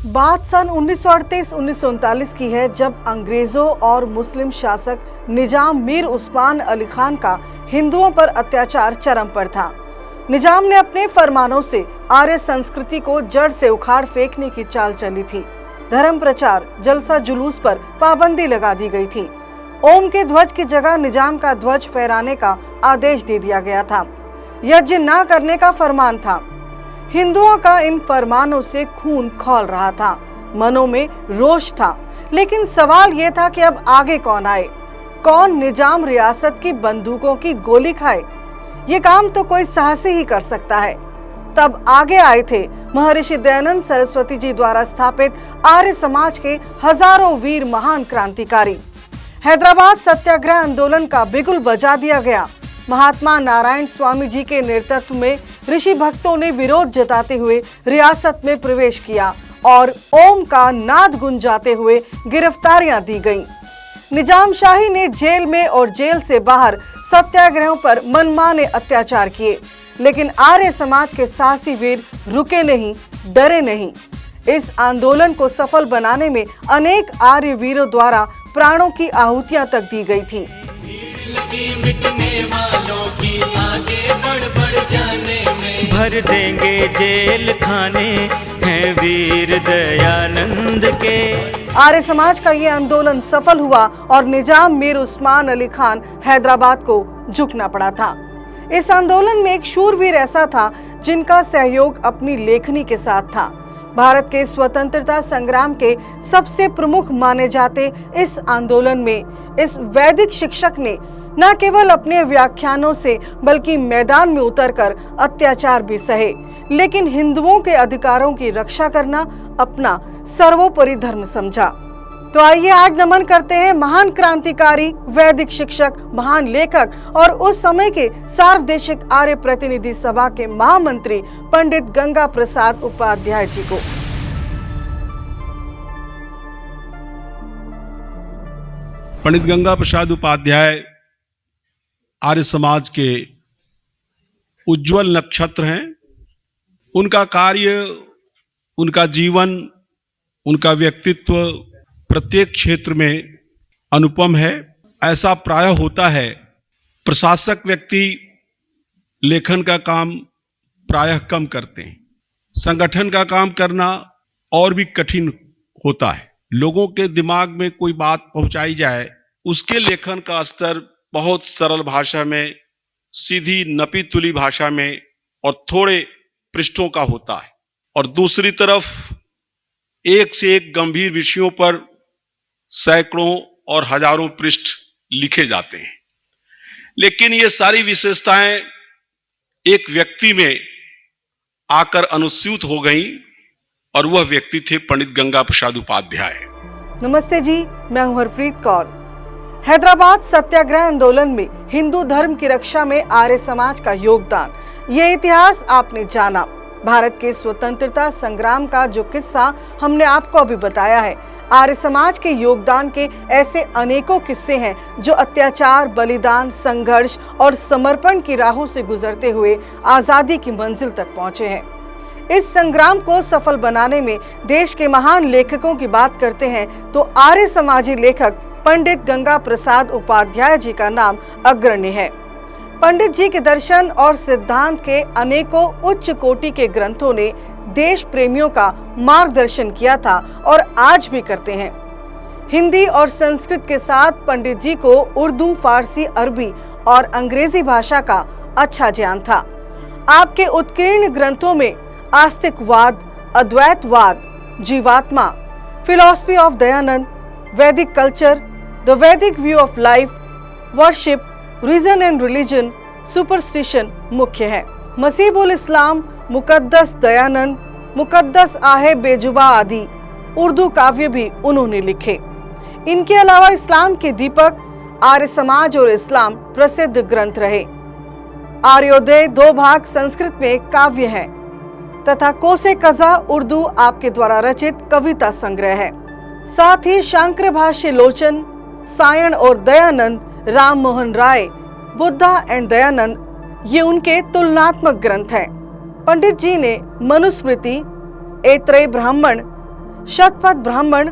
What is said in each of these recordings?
बात सन 1938-1939 की है, जब अंग्रेजों और मुस्लिम शासक निजाम मीर उस्मान अली खान का हिंदुओं पर अत्याचार चरम पर था। निजाम ने अपने फरमानों से आर्य संस्कृति को जड़ से उखाड़ फेंकने की चाल चली थी। धर्म प्रचार, जलसा जुलूस पर पाबंदी लगा दी गई थी। ओम के ध्वज की जगह निजाम का ध्वज फहराने का आदेश दे दिया गया था। यज्ञ न करने का फरमान था। हिंदुओं का इन फरमानों से खून खौल रहा था, मनों में रोष था। लेकिन सवाल यह था कि अब आगे कौन आए, कौन निजाम रियासत की बंदूकों की गोली खाए। ये काम तो कोई साहसी ही कर सकता है। तब आगे आए थे महर्षि दयानंद सरस्वती जी द्वारा स्थापित आर्य समाज के हजारों वीर महान क्रांतिकारी। हैदराबाद सत्याग्रह आंदोलन का बिगुल बजा दिया गया। महात्मा नारायण स्वामी जी के नेतृत्व में ऋषि भक्तों ने विरोध जताते हुए रियासत में प्रवेश किया और ओम का नाद गुंजाते हुए गिरफ्तारियां दी गईं। निजाम शाही ने जेल में और जेल से बाहर सत्याग्रहों पर मनमाने अत्याचार किए, लेकिन आर्य समाज के साहसी वीर रुके नहीं, डरे नहीं। इस आंदोलन को सफल बनाने में अनेक आर्य वीरों द्वारा प्राणों की आहुतियां तक दी गई थी। मिटने वालों की आगे बढ़ जाने में भर देंगे जेल खाने हैं वीर दयानंद के। आर्य समाज का ये आंदोलन सफल हुआ और निजाम मीर उस्मान अली खान हैदराबाद को झुकना पड़ा था। इस आंदोलन में एक शूरवीर ऐसा था जिनका सहयोग अपनी लेखनी के साथ था। भारत के स्वतंत्रता संग्राम के सबसे प्रमुख माने जाते इस आंदोलन में इस वैदिक शिक्षक ने न केवल अपने व्याख्यानों से बल्कि मैदान में उतरकर अत्याचार भी सहे, लेकिन हिंदुओं के अधिकारों की रक्षा करना अपना सर्वोपरि धर्म समझा। तो आइए आज नमन करते हैं महान क्रांतिकारी, वैदिक शिक्षक, महान लेखक और उस समय के सार्वदेशिक आर्य प्रतिनिधि सभा के महामंत्री पंडित गंगा प्रसाद उपाध्याय जी को। पंडित गंगा प्रसाद उपाध्याय आर्य समाज के उज्जवल नक्षत्र हैं। उनका कार्य, उनका जीवन, उनका व्यक्तित्व प्रत्येक क्षेत्र में अनुपम है। ऐसा प्रायः होता है, प्रशासक व्यक्ति लेखन का काम प्रायः कम करते हैं। संगठन का काम करना और भी कठिन होता है। लोगों के दिमाग में कोई बात पहुंचाई जाए, उसके लेखन का स्तर बहुत सरल भाषा में, सीधी नपी तुली भाषा में और थोड़े पृष्ठों का होता है। और दूसरी तरफ एक से एक गंभीर विषयों पर सैकड़ों और हजारों पृष्ठ लिखे जाते हैं। लेकिन ये सारी विशेषताएं एक व्यक्ति में आकर अनुस्यूत हो गईं और वह व्यक्ति थे पंडित गंगा प्रसाद उपाध्याय। नमस्ते जी, मैं हूं हरप्रीत कौर। हैदराबाद सत्याग्रह आंदोलन में हिंदू धर्म की रक्षा में आर्य समाज का योगदान, ये इतिहास आपने जाना। भारत के स्वतंत्रता संग्राम का जो किस्सा हमने आपको अभी बताया है, आर्य समाज के योगदान के ऐसे अनेकों किस्से हैं जो अत्याचार, बलिदान, संघर्ष और समर्पण की राहों से गुजरते हुए आजादी की मंजिल तक पहुंचे हैं। इस संग्राम को सफल बनाने में देश के महान लेखकों की बात करते हैं तो आर्य समाजी लेखक पंडित गंगा प्रसाद उपाध्याय जी का नाम अग्रणी है। पंडित जी के दर्शन और सिद्धांत के अनेकों उच्च कोटि के ग्रंथों ने देश प्रेमियों का मार्गदर्शन किया था और आज भी करते हैं। हिंदी और संस्कृत के साथ पंडित जी को उर्दू, फारसी, अरबी और अंग्रेजी भाषा का अच्छा ज्ञान था। आपके उत्कीर्ण ग्रंथों में आस्तिकवाद, अद्वैतवाद, जीवात्मा, philosophy of Dayanand, Vedic culture, the Vedic view of life, worship, reason and religion, superstition मुख्य है। मसीहुल इस्लाम, मुकद्दस दयानंद, मुकद्दस आहे बेजुबा आदि उर्दू काव्य भी उन्होंने लिखे। इनके अलावा इस्लाम के दीपक, आर्य समाज और इस्लाम प्रसिद्ध ग्रंथ रहे। आर्योदय 2 भाग संस्कृत में काव्य है तथा कोसे कज़ा उर्दू आपके द्वारा रचित कविता संग्रह है। साथ ही शांकर भाष्य लोचन, सायण और दयानंद, राम मोहन राय, बुद्धा एंड दयानंद, ये उनके तुलनात्मक ग्रंथ हैं। पंडित जी ने मनुस्मृति, ऐत्रेय ब्राह्मण, शतपथ ब्राह्मण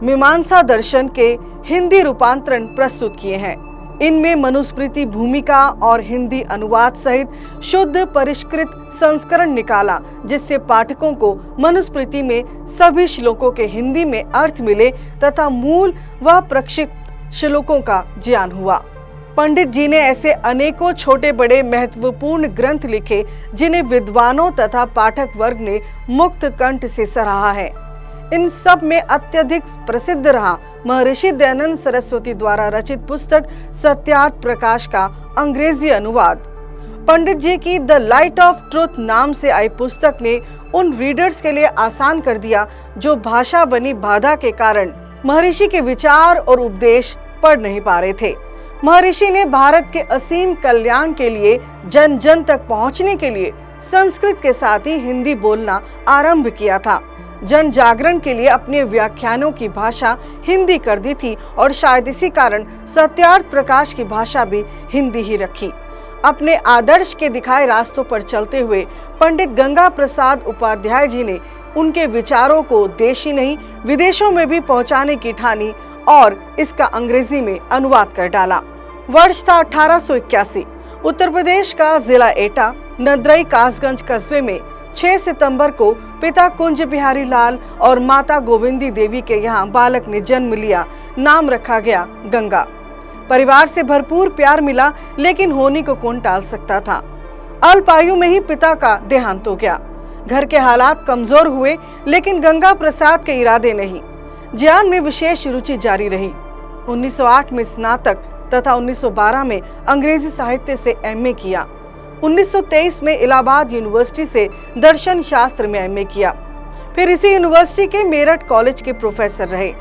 मीमांसा दर्शन के हिंदी रूपांतरण प्रस्तुत किए हैं। इनमें मनुस्मृति भूमिका और हिंदी अनुवाद सहित शुद्ध परिष्कृत संस्करण निकाला, जिससे पाठकों को मनुस्मृति में सभी श्लोकों के हिंदी में अर्थ मिले तथा मूल व प्रक्षिप्त श्लोकों का ज्ञान हुआ। पंडित जी ने ऐसे अनेकों छोटे बड़े महत्वपूर्ण ग्रंथ लिखे जिन्हें विद्वानों तथा पाठक वर्ग ने मुक्त कंठ से सराहा है। इन सब में अत्यधिक प्रसिद्ध रहा महर्षि दयानंद सरस्वती द्वारा रचित पुस्तक सत्यार्थ प्रकाश का अंग्रेजी अनुवाद। पंडित जी की द लाइट ऑफ ट्रुथ नाम से आई पुस्तक ने उन रीडर्स के लिए आसान कर दिया जो भाषा बनी बाधा के कारण महर्षि के विचार और उपदेश पढ़ नहीं पा रहे थे। महर्षि ने भारत के असीम कल्याण के लिए जन जन तक पहुंचने के लिए संस्कृत के साथ ही हिंदी बोलना आरंभ किया था। जन जागरण के लिए अपने व्याख्यानों की भाषा हिंदी कर दी थी और शायद इसी कारण सत्यार्थ प्रकाश की भाषा भी हिंदी ही रखी। अपने आदर्श के दिखाए रास्तों पर चलते हुए पंडित गंगा प्रसाद उपाध्याय जी ने उनके विचारों को देश ही नहीं विदेशों में भी पहुंचाने की ठानी और इसका अंग्रेजी में अनुवाद कर डाला। वर्ष था 1881। उत्तर प्रदेश का जिला एटा नदरई कासगंज कस्बे में 6 सितंबर को पिता कुंज बिहारी लाल और माता गोविंदी देवी के यहाँ बालक ने जन्म लिया। नाम रखा गया गंगा। परिवार से भरपूर प्यार मिला, लेकिन होनी को कौन टाल सकता था। अल्प आयु में ही पिता का देहांत हो गया। घर के हालात कमजोर हुए, लेकिन गंगा प्रसाद के इरादे नहीं। ज्ञान में विशेष रुचि जारी रही। 1908 में स्नातक तथा 1912 में अंग्रेजी साहित्य से एमए किया। 1923 में इलाहाबाद यूनिवर्सिटी से दर्शन शास्त्र में एमए किया। फिर इसी यूनिवर्सिटी के मेरठ कॉलेज के प्रोफेसर रहे।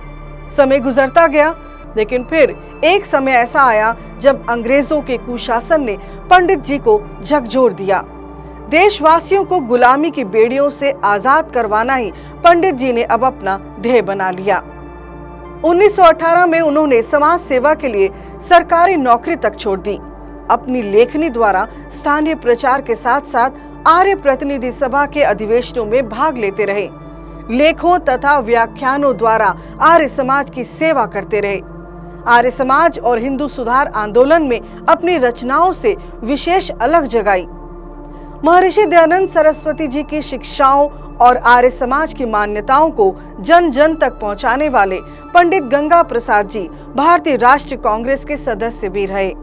समय गुजरता गया, लेकिन फिर एक समय ऐसा आया जब अंग्रेजों के कुशासन ने पंडित जी को झकझोर दिया। देशवासियों को गुलामी की बेड़ियों से आजाद करवाना ही पंडित जी ने अब अपना ध्येय बना लिया। 1918 में उन्होंने समाज सेवा के लिए सरकारी नौकरी तक छोड़ दी। अपनी लेखनी द्वारा स्थानीय प्रचार के साथ साथ आर्य प्रतिनिधि सभा के अधिवेशनों में भाग लेते रहे। लेखों तथा व्याख्यानों द्वारा आर्य समाज की सेवा करते रहे। आर्य समाज और हिंदू सुधार आंदोलन में अपनी रचनाओं से विशेष अलग जगाई। महर्षि दयानंद सरस्वती जी की शिक्षाओं और आर्य समाज की मान्यताओं को जन जन तक पहुंचाने वाले पंडित गंगा प्रसाद जी भारतीय राष्ट्रीय कांग्रेस के सदस्य भी रहे।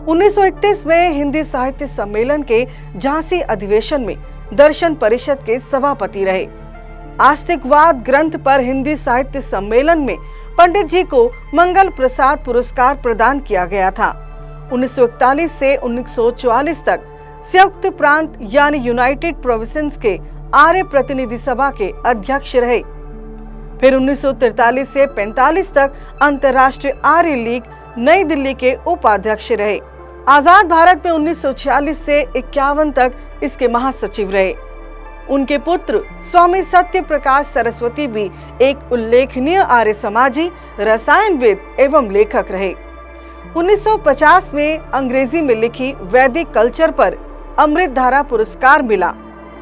1931 में हिंदी साहित्य सम्मेलन के झांसी अधिवेशन में दर्शन परिषद के सभापति रहे। आस्तिकवाद ग्रंथ पर हिंदी साहित्य सम्मेलन में पंडित जी को मंगल प्रसाद पुरस्कार प्रदान किया गया था। 1941 से 1944 तक संयुक्त प्रांत यानी यूनाइटेड प्रोविंसेस के आर्य प्रतिनिधि सभा के अध्यक्ष रहे। फिर 1943 से 45 तक अंतर्राष्ट्रीय आर्य लीग नई दिल्ली के उपाध्यक्ष रहे। आजाद भारत में 1946 से 51 तक इसके महासचिव रहे। उनके पुत्र स्वामी सत्य प्रकाश सरस्वती भी एक उल्लेखनीय आर्य समाजी, रसायनविद एवं लेखक रहे। 1950 में अंग्रेजी में लिखी वैदिक कल्चर पर अमृत धारा पुरस्कार मिला,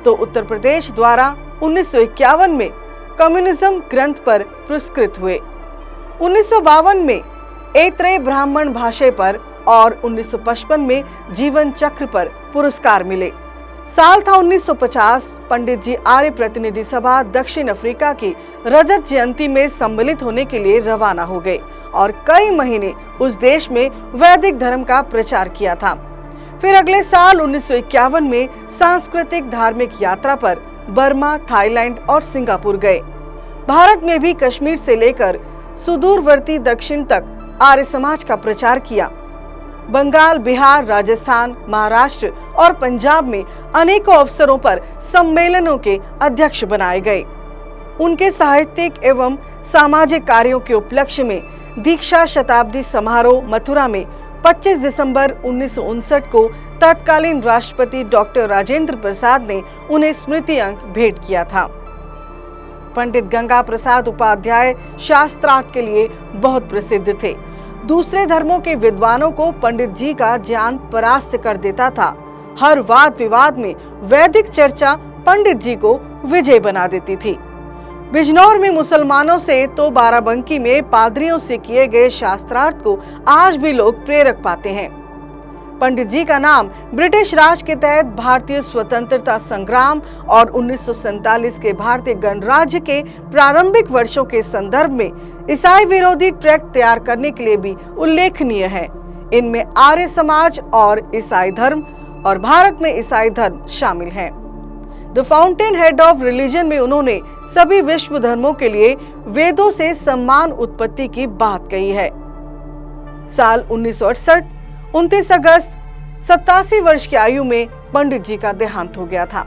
तो उत्तर प्रदेश द्वारा 1951 में कम्युनिज्म ग्रंथ पर पुरस्कृत हुए। 1952 में ऐत्रेय ब्राह्मण भाषा पर और 1955 में जीवन चक्र पर पुरस्कार मिले। साल था 1950। पंडित जी आर्य प्रतिनिधि सभा दक्षिण अफ्रीका की रजत जयंती में सम्मिलित होने के लिए रवाना हो गए और कई महीने उस देश में वैदिक धर्म का प्रचार किया था। फिर अगले साल 1951 में सांस्कृतिक धार्मिक यात्रा पर बर्मा, थाईलैंड और सिंगापुर गए। भारत में भी कश्मीर से लेकर सुदूरवर्ती दक्षिण तक आर्य समाज का प्रचार किया। बंगाल, बिहार, राजस्थान, महाराष्ट्र और पंजाब में अनेकों अवसरों पर सम्मेलनों के अध्यक्छ बनाए गए। उनके साहित्यिक एवं सामाजिक कार्यों के उपलक्ष्य में दीक्षा शताब्दी समारोह मथुरा में 25 दिसंबर 1959 को तत्कालीन राष्ट्रपति डॉक्टर राजेंद्र प्रसाद ने उन्हें स्मृति अंक भेंट किया था। पंडित गंगा प्रसाद उपाध्याय शास्त्रार्थ के लिए बहुत प्रसिद्ध थे। दूसरे धर्मों के विद्वानों को पंडित जी का ज्ञान परास्त कर देता था। हर वाद विवाद में वैदिक चर्चा पंडित जी को विजय बना देती थी। बिजनौर में मुसलमानों से तो बाराबंकी में पादरियों से किए गए शास्त्रार्थ को आज भी लोग प्रेरक पाते हैं। पंडित जी का नाम ब्रिटिश राज के तहत भारतीय स्वतंत्रता संग्राम और 1947 के भारतीय गणराज्य के प्रारंभिक वर्षों के संदर्भ में ईसाई विरोधी ट्रैक्ट तैयार करने के लिए भी उल्लेखनीय है। इनमें आर्य समाज और ईसाई धर्म और भारत में ईसाई धर्म शामिल हैं। The fountain head of religion में उन्होंने सभी विश्व धर्मों के लिए वेदों से सम्मान उत्पत्ति की बात कही है। साल 1968 29 अगस्त 87 वर्ष की आयु में पंडित जी का देहांत हो गया था।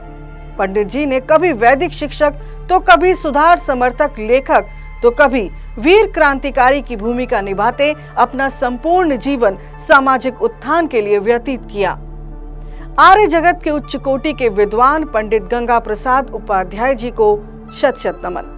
पंडित जी ने कभी वैदिक शिक्षक तो कभी सुधार समर्थक लेखक तो कभी वीर क्रांतिकारी की भूमिका निभाते अपना संपूर्ण जीवन सामाजिक उत्थान के लिए व्यतीत किया। आर्य जगत के उच्च कोटि के विद्वान पंडित गंगा प्रसाद उपाध्याय जी को शत शत नमन।